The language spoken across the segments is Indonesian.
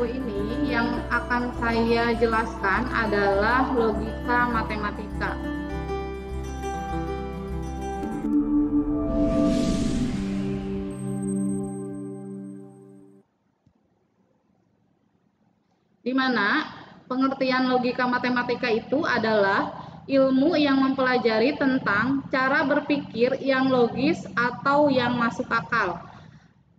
video ini yang akan saya jelaskan adalah logika matematika. Di mana pengertian logika matematika itu adalah ilmu yang mempelajari tentang cara berpikir yang logis atau yang masuk akal.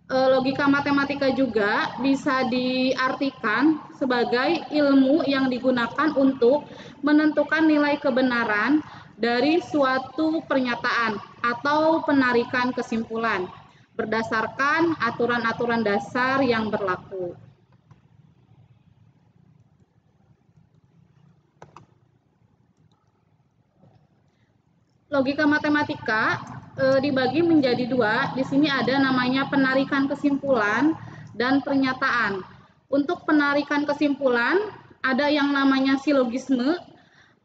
Logika matematika juga bisa diartikan sebagai ilmu yang digunakan untuk menentukan nilai kebenaran dari suatu pernyataan atau penarikan kesimpulan berdasarkan aturan-aturan dasar yang berlaku. Logika matematika dibagi menjadi dua. Di sini ada namanya penarikan kesimpulan dan pernyataan. Untuk penarikan kesimpulan ada yang namanya silogisme,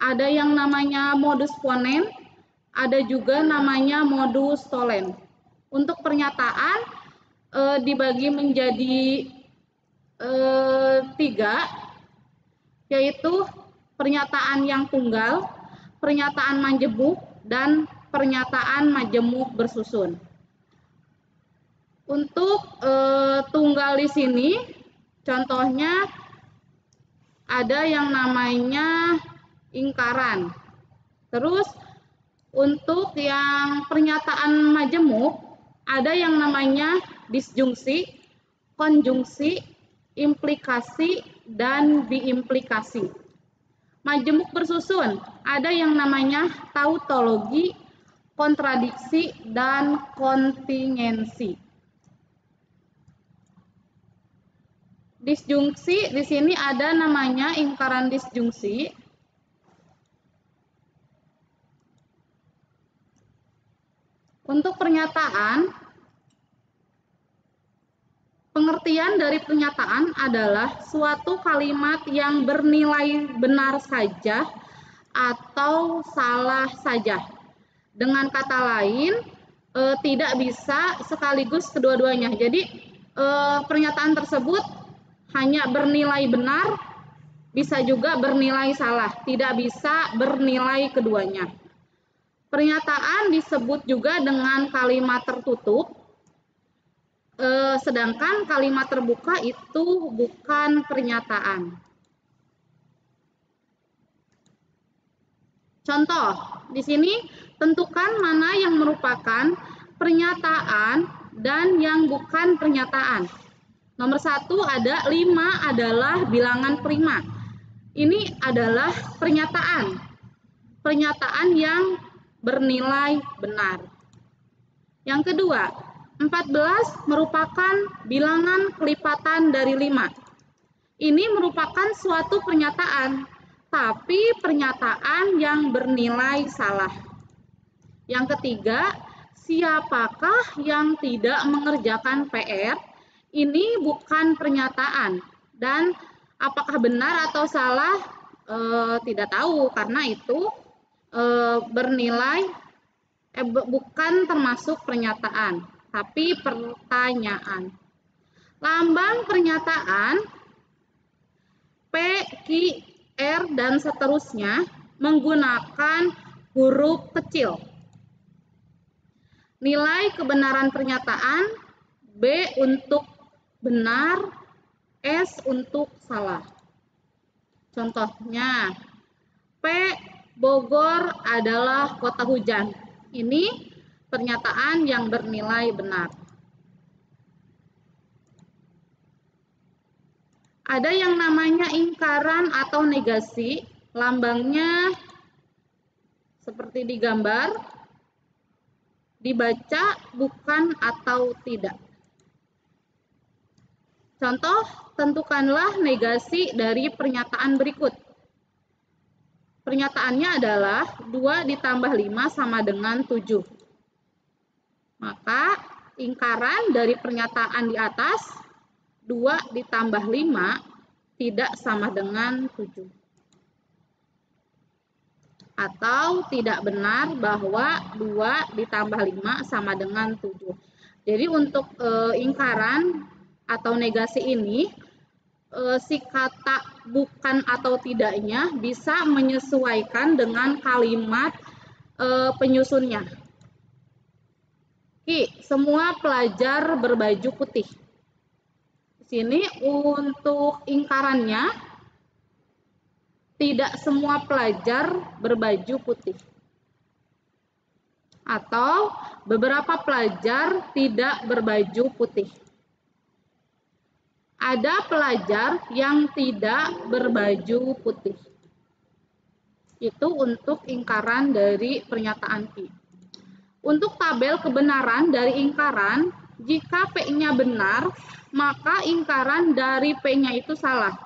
ada yang namanya modus ponens, ada juga namanya modus tollens. Untuk pernyataan dibagi menjadi tiga, yaitu pernyataan yang tunggal, pernyataan majemuk, dan pernyataan majemuk bersusun. Untuk tunggal di sini, contohnya ada yang namanya ingkaran. Terus untuk yang pernyataan majemuk, ada yang namanya disjungsi, konjungsi, implikasi, dan diimplikasi. Majemuk bersusun, ada yang namanya tautologi, kontradiksi, dan kontingensi. Disjungsi di sini ada namanya ingkaran disjungsi. Untuk pernyataan, pengertian dari pernyataan adalah suatu kalimat yang bernilai benar saja atau salah saja. Dengan kata lain, tidak bisa sekaligus kedua-duanya. Jadi, pernyataan tersebut hanya bernilai benar, bisa juga bernilai salah, tidak bisa bernilai keduanya. Pernyataan disebut juga dengan kalimat tertutup, sedangkan kalimat terbuka itu bukan pernyataan. Contoh, di sini tentukan mana yang merupakan pernyataan dan yang bukan pernyataan. Nomor 1 ada 5 adalah bilangan prima. Ini adalah pernyataan. Pernyataan yang bernilai benar. Yang kedua, 14 merupakan bilangan kelipatan dari 5. Ini merupakan suatu pernyataan, tapi pernyataan yang bernilai salah. Yang ketiga, siapakah yang tidak mengerjakan PR? Ini bukan pernyataan, dan apakah benar atau salah tidak tahu, karena itu bukan termasuk pernyataan, tapi pertanyaan. Lambang pernyataan P, Q, R, dan seterusnya menggunakan huruf kecil. Nilai kebenaran pernyataan B untuk benar, S untuk salah. Contohnya, P, Bogor adalah kota hujan. Ini pernyataan yang bernilai benar. Ada yang namanya ingkaran atau negasi, lambangnya seperti di gambar, dibaca bukan atau tidak. Contoh, tentukanlah negasi dari pernyataan berikut. Pernyataannya adalah 2 ditambah 5 sama dengan 7. Maka ingkaran dari pernyataan di atas, 2 ditambah 5 tidak sama dengan 7. Atau tidak benar bahwa 2 ditambah 5 sama dengan 7. Jadi untuk ingkaran atau negasi ini si kata bukan atau tidaknya bisa menyesuaikan dengan kalimat penyusunnya. Semua pelajar berbaju putih. Di sini untuk ingkarannya, tidak semua pelajar berbaju putih. Atau beberapa pelajar tidak berbaju putih. Ada pelajar yang tidak berbaju putih. Itu untuk ingkaran dari pernyataan Ki. Untuk tabel kebenaran dari ingkaran, jika P-nya benar, maka ingkaran dari P-nya itu salah.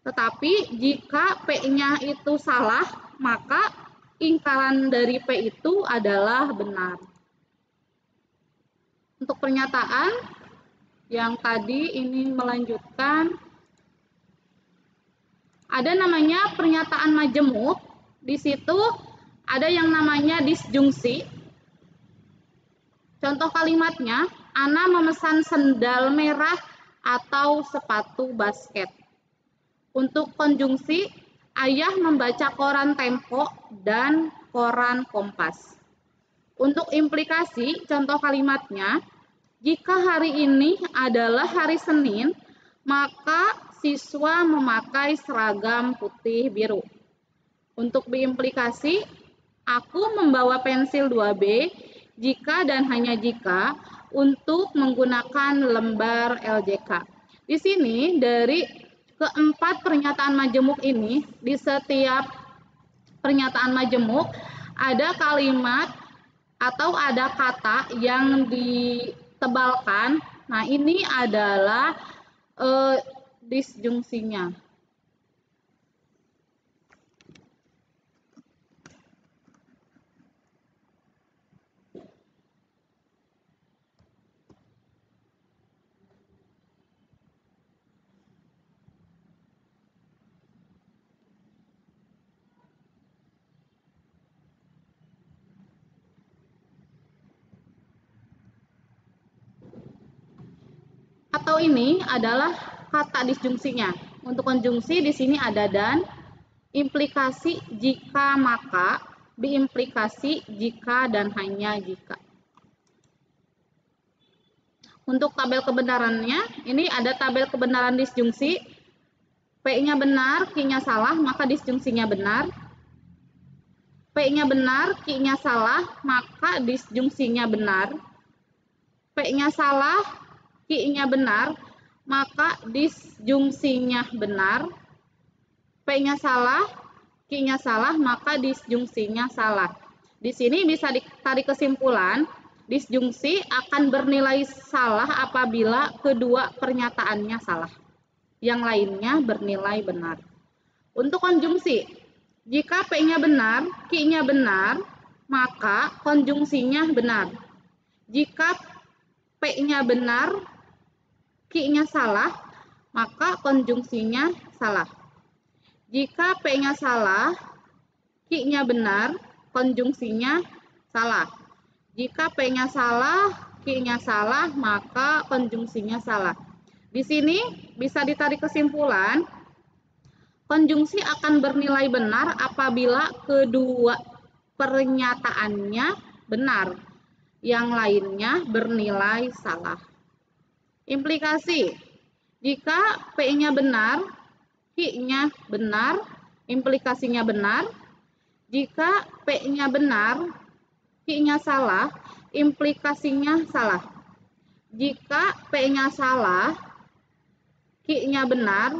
Tetapi jika P-nya itu salah, maka ingkaran dari P itu adalah benar. Untuk pernyataan yang tadi ini melanjutkan, ada namanya pernyataan majemuk. Di situ ada yang namanya disjungsi. Contoh kalimatnya, Ana memesan sendal merah atau sepatu basket. Untuk konjungsi, ayah membaca koran Tempo dan koran Kompas. Untuk implikasi, contoh kalimatnya, jika hari ini adalah hari Senin, maka siswa memakai seragam putih biru. Untuk diimplikasi, aku membawa pensil 2B jika dan hanya jika untuk menggunakan lembar LJK. Di sini dari keempat pernyataan majemuk ini, di setiap pernyataan majemuk ada kalimat atau ada kata yang ditebalkan. Nah, ini adalah disjungsinya. Atau ini adalah kata disjungsinya. Untuk konjungsi di sini ada dan, implikasi jika maka, diimplikasi jika dan hanya jika. Untuk tabel kebenarannya, ini ada tabel kebenaran disjungsi. P-nya benar, Q-nya salah, maka disjungsinya benar. P-nya benar, Q-nya salah, maka disjungsinya benar. P-nya salah, Q-nya benar, maka disjungsinya benar. P-nya salah, Q-nya salah, maka disjungsinya salah. Di sini bisa ditarik kesimpulan, disjungsi akan bernilai salah apabila kedua pernyataannya salah. Yang lainnya bernilai benar. Untuk konjungsi, jika P-nya benar, Q-nya benar, maka konjungsinya benar. Jika P-nya benar, Q-nya salah, maka konjungsinya salah. Jika P-nya salah, Q-nya benar, konjungsinya salah. Jika P-nya salah, Q-nya salah, maka konjungsinya salah. Di sini bisa ditarik kesimpulan, konjungsi akan bernilai benar apabila kedua pernyataannya benar. Yang lainnya bernilai salah. Implikasi, jika P-nya benar, Q-nya benar, implikasinya benar. Jika P-nya benar, Q-nya salah, implikasinya salah. Jika P-nya salah, Q-nya benar,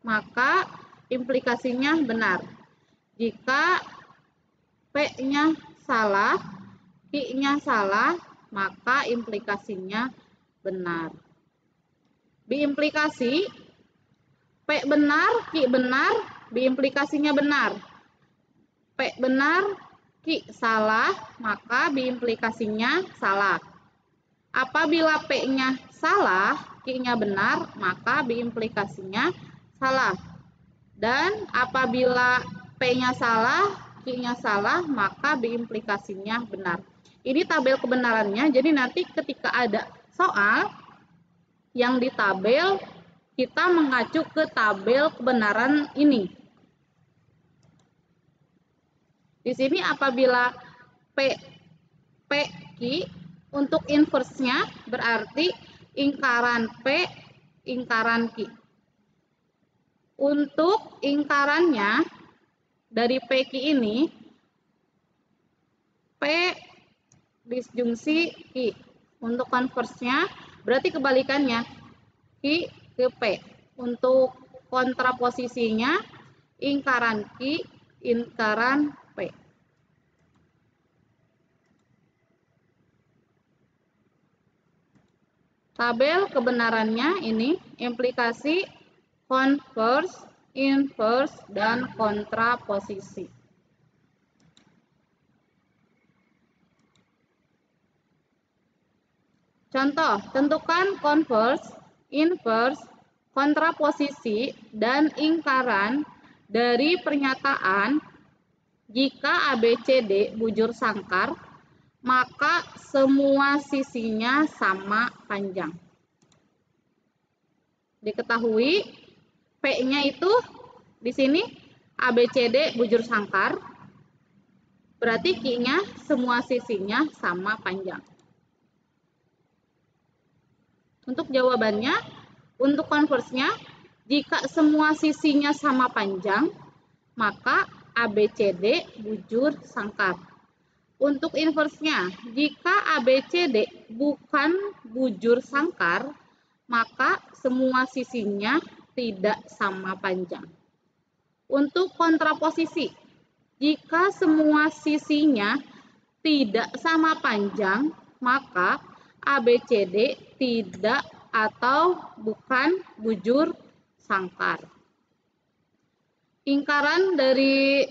maka implikasinya benar. Jika P-nya salah, Q-nya salah, maka implikasinya benar. Diimplikasi, P benar, Q benar, diimplikasinya benar. P benar, Q salah, maka diimplikasinya salah. Apabila P-nya salah, Q-nya benar, maka diimplikasinya salah. Dan apabila P-nya salah, Q-nya salah, maka diimplikasinya benar. Ini tabel kebenarannya, jadi nanti ketika ada soal yang ditabel kita mengacu ke tabel kebenaran ini. Di sini apabila Q untuk inverse-nya berarti ingkaran P ingkaran Q. Untuk ingkarannya dari PQ ini, P disjungsi Q. Untuk konversnya berarti kebalikannya, Q ke P. Untuk kontraposisinya, ingkaran Q, ingkaran P. Tabel kebenarannya ini implikasi konvers, inverse, dan kontraposisi. Contoh, tentukan konvers, inverse, kontraposisi, dan ingkaran dari pernyataan jika ABCD bujur sangkar, maka semua sisinya sama panjang. Diketahui P-nya itu di sini ABCD bujur sangkar, berarti Q-nya semua sisinya sama panjang. Untuk jawabannya, untuk konversnya, jika semua sisinya sama panjang, maka ABCD bujur sangkar. Untuk inversnya, jika ABCD bukan bujur sangkar, maka semua sisinya tidak sama panjang. Untuk kontraposisi, jika semua sisinya tidak sama panjang, maka ABCD tidak atau bukan bujur sangkar. Ingkaran dari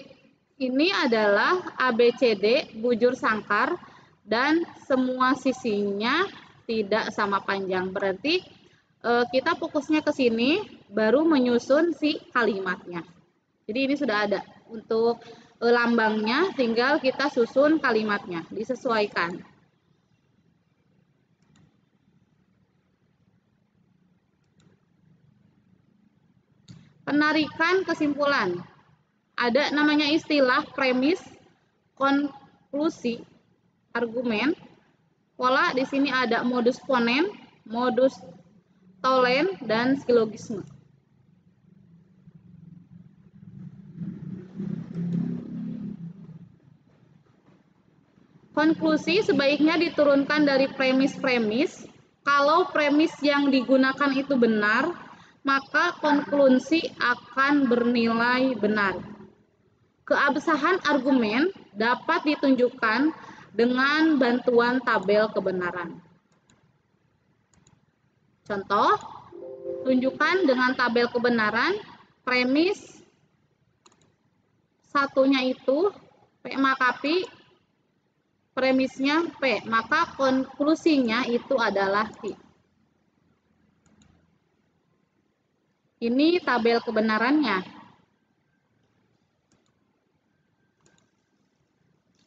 ini adalah ABCD bujur sangkar dan semua sisinya tidak sama panjang. Berarti kita fokusnya ke sini baru menyusun si kalimatnya. Jadi ini sudah ada untuk lambangnya, tinggal kita susun kalimatnya, disesuaikan. Penarikan kesimpulan. Ada namanya istilah premis, konklusi, argumen. Pola di sini ada modus ponen, modus tollens, dan silogisme. Konklusi sebaiknya diturunkan dari premis-premis. Kalau premis yang digunakan itu benar, maka konklusi akan bernilai benar. Keabsahan argumen dapat ditunjukkan dengan bantuan tabel kebenaran. Contoh, tunjukkan dengan tabel kebenaran premis satunya itu P maka P, premisnya P, maka konklusinya itu adalah Q. Ini tabel kebenarannya.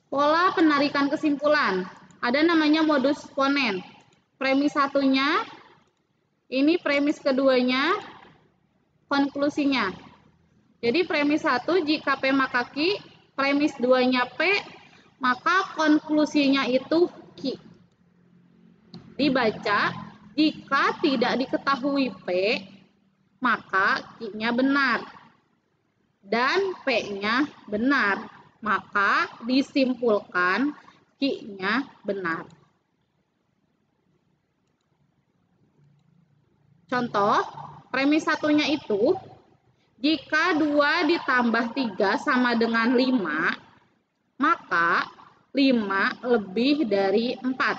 Pola penarikan kesimpulan. Ada namanya modus ponen. Premis satunya, ini premis keduanya, konklusinya. Jadi premis 1 jika P maka Q, premis 2-nya P, maka konklusinya itu Q. Dibaca, jika tidak diketahui P, maka Q-nya benar dan P-nya benar, maka disimpulkan Q-nya benar. Contoh, premis satunya itu jika 2 ditambah 3 sama dengan 5, maka 5 lebih dari 4.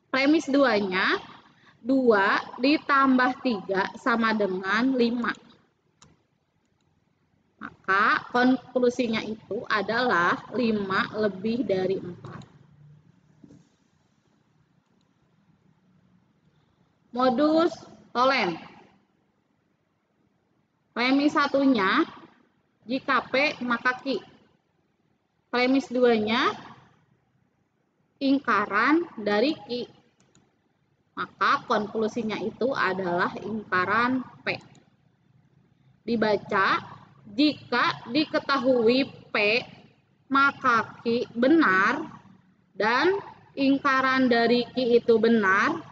Premis 2-nya 2 ditambah 3 sama dengan 5. Maka konklusinya itu adalah 5 lebih dari 4. Modus tollens. Premis satunya jika P maka Q. Premis 2-nya ingkaran dari Q. Maka konklusinya itu adalah lingkaran P. Dibaca, jika diketahui P, maka Q benar, dan lingkaran dari Q itu benar,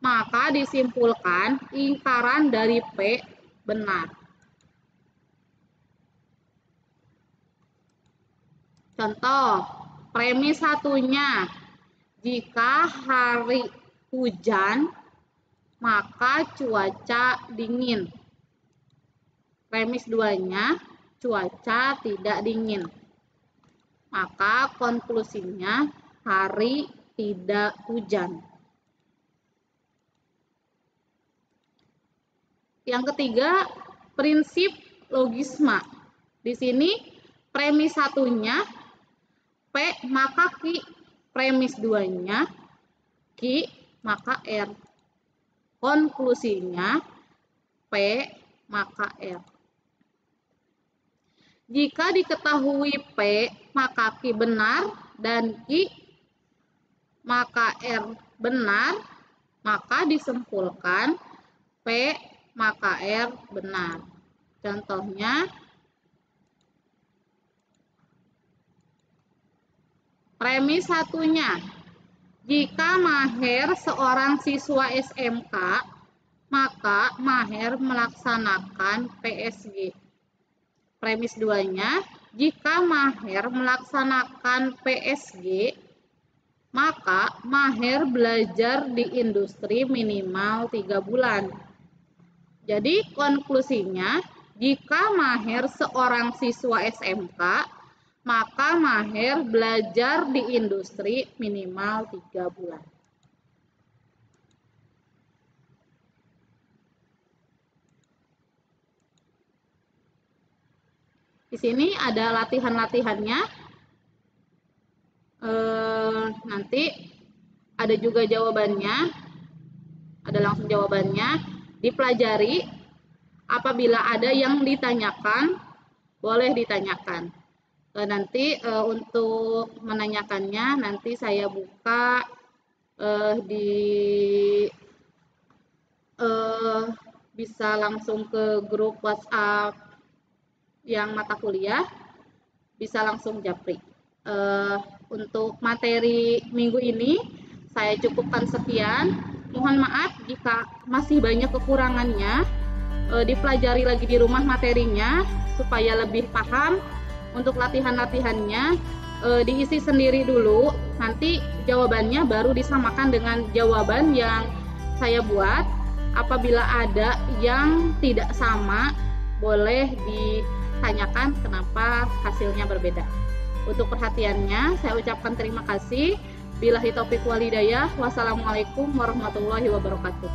maka disimpulkan lingkaran dari P benar. Contoh, premis satunya, jika hari hujan, maka cuaca dingin. Premis duanya, cuaca tidak dingin. Maka konklusinya hari tidak hujan. Yang ketiga, prinsip logisma. Di sini premis satunya P maka Q, premis duanya Q maka R. Konklusinya P maka R. Jika diketahui P maka Q benar dan Q maka R benar, maka disimpulkan P maka R benar. Contohnya, premis satunya, jika Maher seorang siswa SMK, maka Maher melaksanakan PSG. Premis duanya, jika Maher melaksanakan PSG, maka Maher belajar di industri minimal 3 bulan. Jadi konklusinya, jika Maher seorang siswa SMK, maka Maher belajar di industri minimal 3 bulan. Di sini ada latihan-latihannya. Nanti ada juga jawabannya. Ada langsung jawabannya. Dipelajari. Apabila ada yang ditanyakan, boleh ditanyakan. Nanti untuk menanyakannya nanti saya buka bisa langsung ke grup WhatsApp yang mata kuliah, bisa langsung japri. Untuk materi minggu ini saya cukupkan sekian. Mohon maaf jika masih banyak kekurangannya. Dipelajari lagi di rumah materinya supaya lebih paham. Untuk latihan-latihannya diisi sendiri dulu, nanti jawabannya baru disamakan dengan jawaban yang saya buat. Apabila ada yang tidak sama, boleh ditanyakan kenapa hasilnya berbeda. Untuk perhatiannya, saya ucapkan terima kasih. Billahi taufiq wal hidayah. Wassalamualaikum warahmatullahi wabarakatuh.